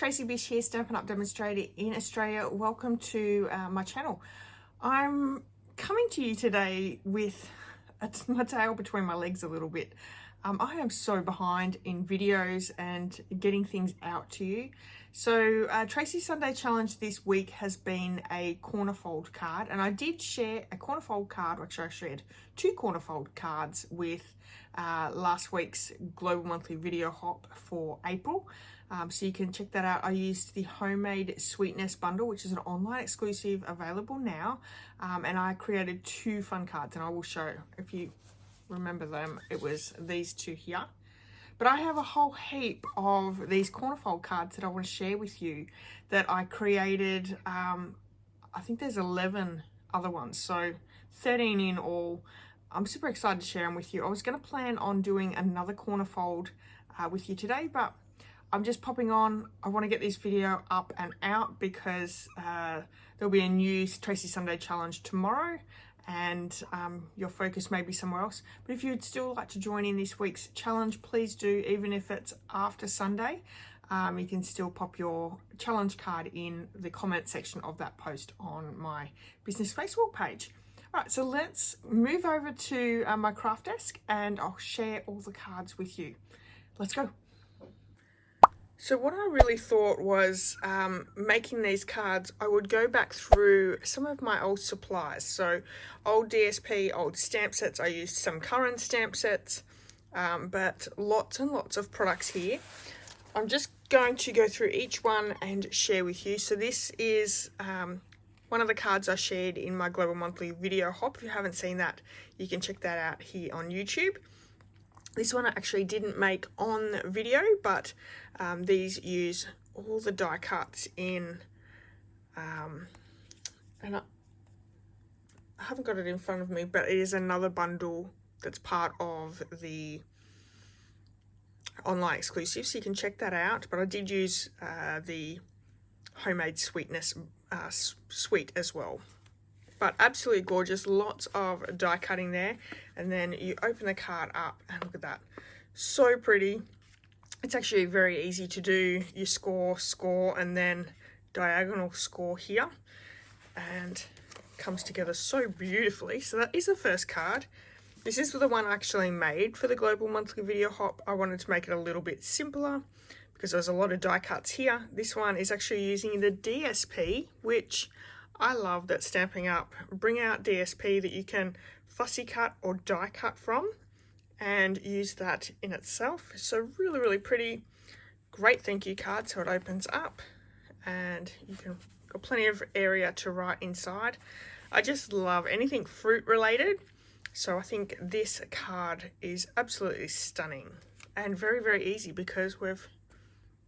Tracy.bish here, Stampin' Up! Demonstrator in Australia. Welcome to my channel. I'm coming to you today with my tail between my legs a little bit. I am so behind in videos and getting things out to you. So Tracy's Sunday Challenge this week has been a corner fold card, and I did share a corner fold card, actually I shared 2 corner fold cards with last week's Global Monthly Video Hop for April. So you can check that out. I used the Homemade Sweetness bundle, which is an online exclusive available now. And I created 2 fun cards, and I will show if you remember them. It was these 2 here. But I have a whole heap of these corner fold cards that I want to share with you that I created. I think there's 11 other ones, so 13 in all. I'm super excited to share them with you. I was going to plan on doing another corner fold with you today, but I'm just popping on. I want to get this video up and out because there'll be a new Tracy Sunday Challenge tomorrow, and your focus may be somewhere else. But if you'd still like to join in this week's challenge, please do. Even if it's after Sunday, you can still pop your challenge card in the comment section of that post on my business Facebook page. All right, so let's move over to my craft desk and I'll share all the cards with you. Let's go. So what I really thought was making these cards, I would go back through some of my old supplies. So old DSP, old stamp sets. I used some current stamp sets, but lots and lots of products here. I'm just going to go through each one and share with you. So this is one of the cards I shared in my Global Monthly Video Hop. If you haven't seen that, you can check that out here on YouTube. This one I actually didn't make on video, but these use all the die cuts in, and I haven't got it in front of me, but it is another bundle that's part of the online exclusive, so you can check that out. But I did use the Homemade Sweetness Suite as well. But absolutely gorgeous, lots of die cutting there. And then you open the card up and look at that. So pretty. It's actually very easy to do. You score, and then diagonal score here. And it comes together so beautifully. So that is the first card. This is the one I actually made for the Global Monthly Video Hop. I wanted to make it a little bit simpler because there's a lot of die cuts here. This one is actually using the DSP, which I love that Stampin' Up! Bring out DSP that you can fussy cut or die cut from and use that in itself. So really, really pretty. Great thank you card. So it opens up and you can got plenty of area to write inside. I just love anything fruit related. So I think this card is absolutely stunning and very, very easy because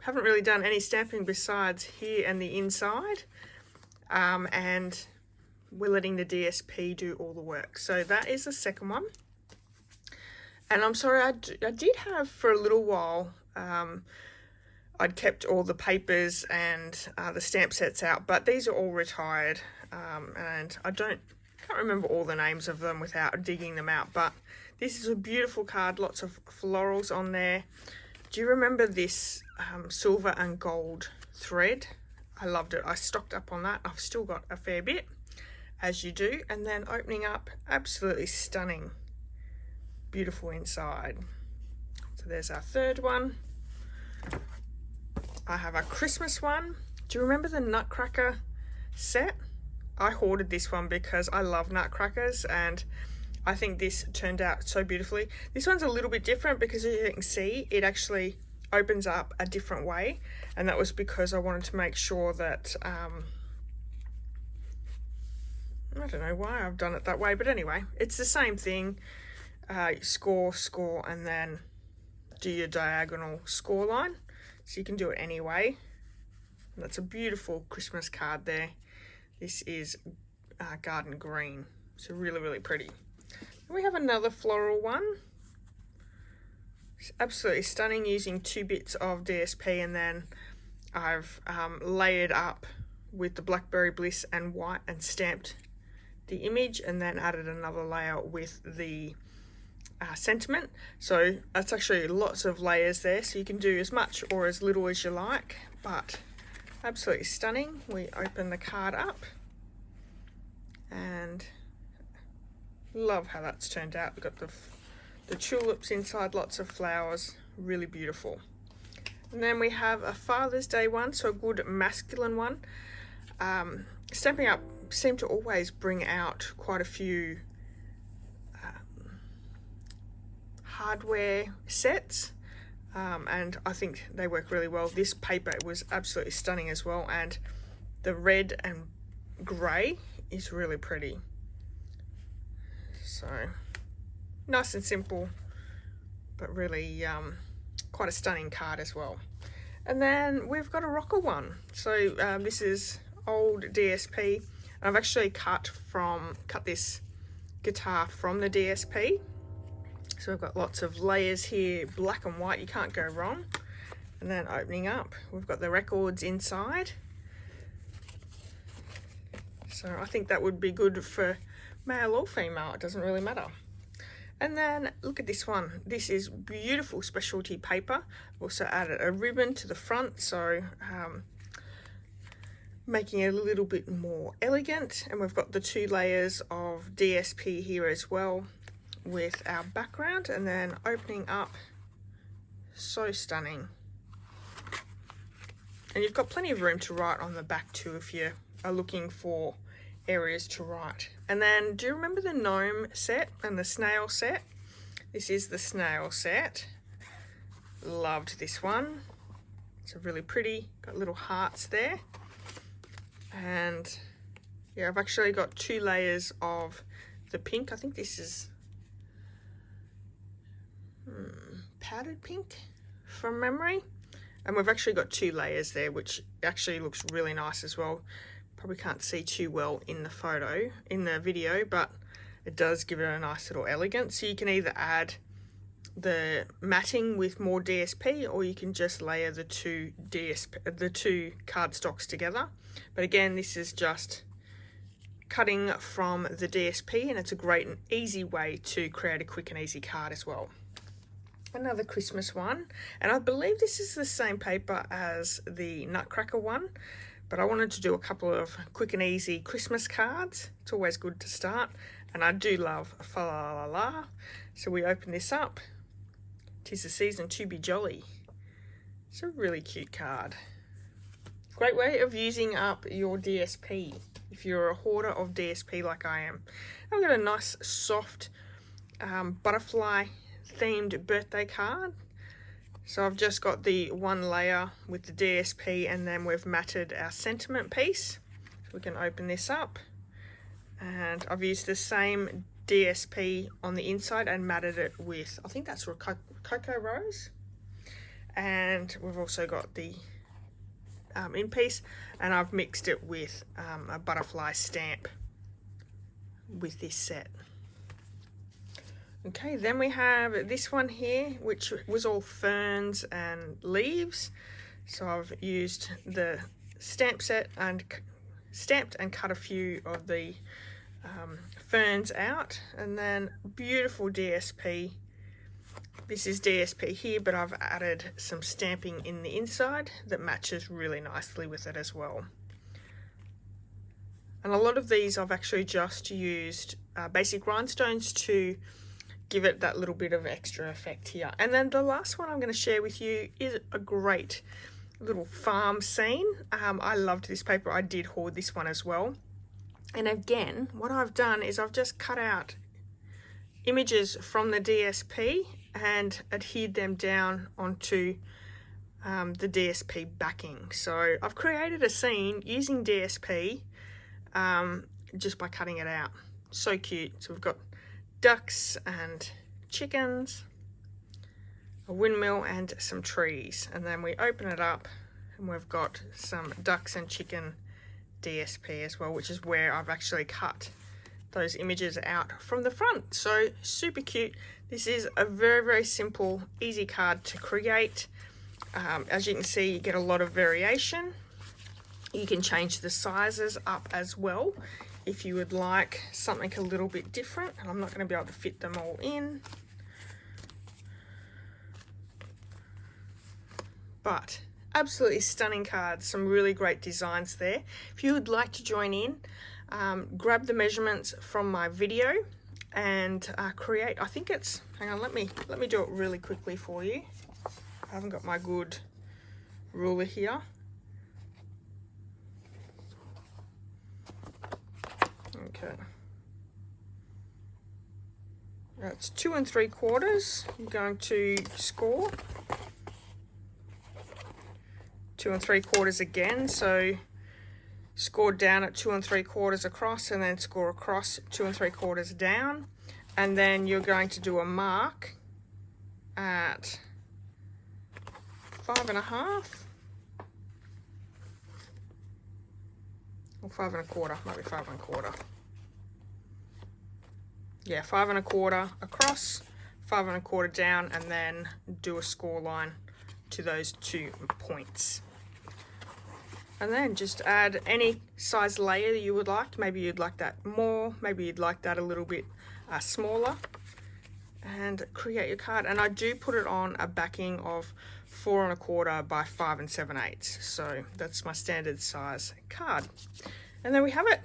haven't really done any stamping besides here and the inside. And we're letting the DSP do all the work. So that is the second one. And I'm sorry, I did have for a little while, I'd kept all the papers and the stamp sets out, but these are all retired. And I can't remember all the names of them without digging them out, but this is a beautiful card, lots of florals on there. Do you remember this silver and gold thread? I loved it. I stocked up on that. I've still got a fair bit, as you do. And then opening up, absolutely stunning. Beautiful inside. So there's our third one. I have a Christmas one. Do you remember the Nutcracker set? I hoarded this one because I love nutcrackers, and I think this turned out so beautifully. This one's a little bit different because, as you can see, it actually opens up a different way, and that was because I wanted to make sure that I don't know why I've done it that way, but anyway, it's the same thing. Score, and then do your diagonal score line, so you can do it any way. And that's a beautiful Christmas card there. This is garden green, so really, really pretty. And we have another floral one. It's absolutely stunning, using 2 bits of DSP, and then I've layered up with the Blackberry Bliss and white and stamped the image, and then added another layer with the sentiment. So it's actually lots of layers there, so you can do as much or as little as you like, but absolutely stunning. We open the card up and love how that's turned out. We've got the tulips inside, lots of flowers, really beautiful. And then we have a Father's Day one, so a good masculine one. Stampin' Up seem to always bring out quite a few hardware sets, and I think they work really well. This paper was absolutely stunning as well, and the red and grey is really pretty. So nice and simple, but really quite a stunning card as well. And then we've got a rocker one. So this is old DSP, and I've actually cut this guitar from the DSP. So we've got lots of layers here, black and white, you can't go wrong. And then opening up, we've got the records inside. So I think that would be good for male or female, it doesn't really matter. And then look at this one. This is beautiful specialty paper. Also added a ribbon to the front, so making it a little bit more elegant. And we've got the 2 layers of DSP here as well with our background. And then opening up, so stunning. And you've got plenty of room to write on the back too if you are looking for areas to write. And then do you remember the gnome set and the snail set? This is the snail set. Loved this one. It's really pretty, got little hearts there. And yeah, I've actually got 2 layers of the pink. I think this is powdered pink from memory. And we've actually got 2 layers there, which actually looks really nice as well. Probably can't see too well in the video, but it does give it a nice little elegance. So you can either add the matting with more DSP, or you can just layer the two cardstocks together. But again, this is just cutting from the DSP, and it's a great and easy way to create a quick and easy card as well. Another Christmas one, and I believe this is the same paper as the Nutcracker one, but I wanted to do a couple of quick and easy Christmas cards. It's always good to start, and I do love fa la la la. So we open this up. 'Tis the season to be jolly. It's a really cute card. Great way of using up your DSP if you're a hoarder of DSP like I am. I've got a nice soft butterfly themed birthday card. So I've just got the 1 layer with the DSP, and then we've matted our sentiment piece. So we can open this up, and I've used the same DSP on the inside and matted it with, I think that's Cocoa Rose. And we've also got the in piece, and I've mixed it with a butterfly stamp with this set. Okay, then we have this one here, which was all ferns and leaves. So I've used the stamp set and stamped and cut a few of the ferns out, and then beautiful DSP. This is DSP here, but I've added some stamping in the inside that matches really nicely with it as well. And a lot of these I've actually just used basic rhinestones to give it that little bit of extra effect here. And then the last one I'm going to share with you is a great little farm scene. I loved this paper. I did hoard this one as well. And again, what I've done is I've just cut out images from the DSP and adhered them down onto the DSP backing. So I've created a scene using DSP just by cutting it out. So cute. So we've got ducks and chickens, a windmill and some trees, and then we open it up and we've got some ducks and chicken DSP as well, which is where I've actually cut those images out from the front. So super cute. This is a very, very simple, easy card to create. As you can see, you get a lot of variation. You can change the sizes up as well if you would like something a little bit different, and I'm not going to be able to fit them all in. but absolutely stunning cards, some really great designs there. If you would like to join in, grab the measurements from my video and create, I think it's, hang on, let me do it really quickly for you. I haven't got my good ruler here. Okay. That's 2 3/4. I'm going to score 2 3/4 again, so score down at 2 3/4 across, and then score across 2 3/4 down, and then you're going to do a mark at 5 1/2 or 5 1/4, might be 5 1/4. Yeah, 5 1/4 across, 5 1/4 down, and then do a score line to those 2 points. And then just add any size layer that you would like. Maybe you'd like that more, maybe you'd like that a little bit smaller, and create your card. And I do put it on a backing of 4 1/4 by 5 7/8. So that's my standard size card. And there we have it.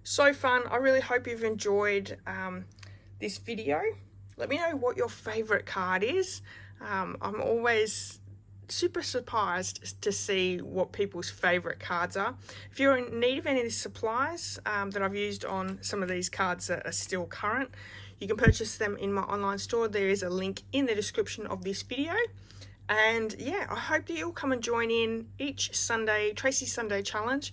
So fun. I really hope you've enjoyed this video. Let me know what your favorite card is. I'm always super surprised to see what people's favorite cards are. If you're in need of any of the supplies that I've used on some of these cards that are still current, you can purchase them in my online store. There is a link in the description of this video. And yeah, I hope that you'll come and join in each Sunday, Tracy Sunday Challenge.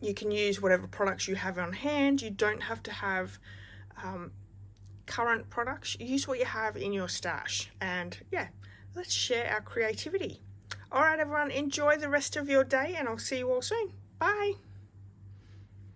You can use whatever products you have on hand. You don't have to have current products. Use what you have in your stash. And yeah, let's share our creativity. All right, everyone, enjoy the rest of your day, and I'll see you all soon. Bye.